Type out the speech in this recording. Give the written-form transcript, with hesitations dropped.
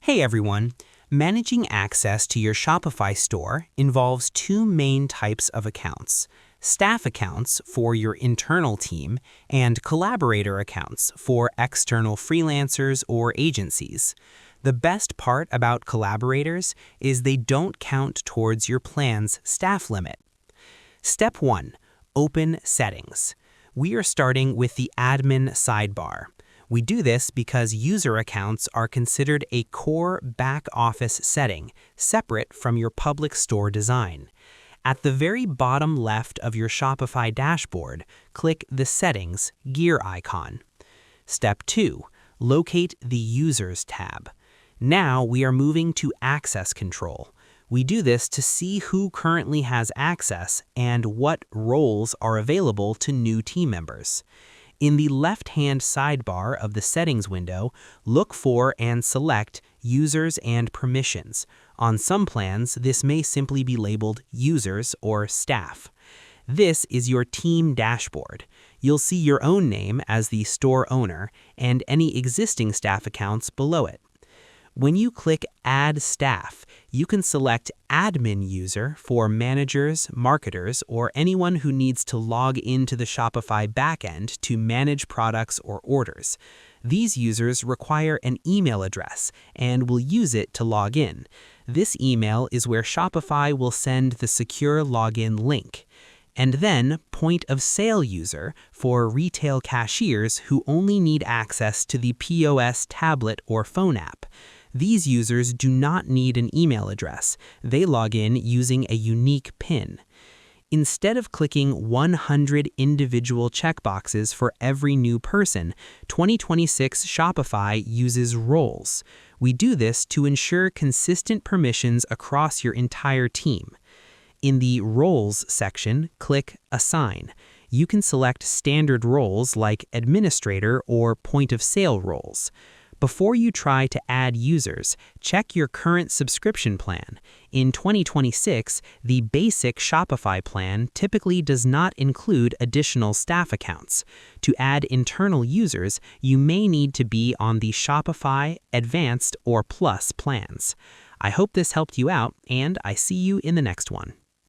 Hey everyone! Managing access to your Shopify store involves two main types of accounts: staff accounts for your internal team and collaborator accounts for external freelancers or agencies. The best part about collaborators is they don't count towards your plan's staff limit. Step 1. Open Settings. We are starting with the admin sidebar. We do this because user accounts are considered a core back-office setting, separate from your public store design. At the very bottom left of your Shopify dashboard, click the Settings gear icon. Step 2. Locate the Users tab. Now we are moving to Access Control. We do this to see who currently has access and what roles are available to new team members. In the left-hand sidebar of the Settings window, look for and select Users and Permissions. On some plans, this may simply be labeled Users or Staff. This is your team dashboard. You'll see your own name as the store owner and any existing staff accounts below it. When you click Add Staff, you can select Admin User for managers, marketers, or anyone who needs to log into the Shopify backend to manage products or orders. These users require an email address and will use it to log in. This email is where Shopify will send the secure login link. And then Point of Sale User for retail cashiers who only need access to the POS tablet or phone app. These users do not need an email address. They log in using a unique PIN. Instead of clicking 100 individual checkboxes for every new person, 2026 Shopify uses roles. We do this to ensure consistent permissions across your entire team. In the Roles section, click Assign. You can select standard roles like Administrator or Point of Sale roles. Before you try to add users, check your current subscription plan. In 2026, the basic Shopify plan typically does not include additional staff accounts. To add internal users, you may need to be on the Shopify Advanced or Plus plans. I hope this helped you out, and I see you in the next one.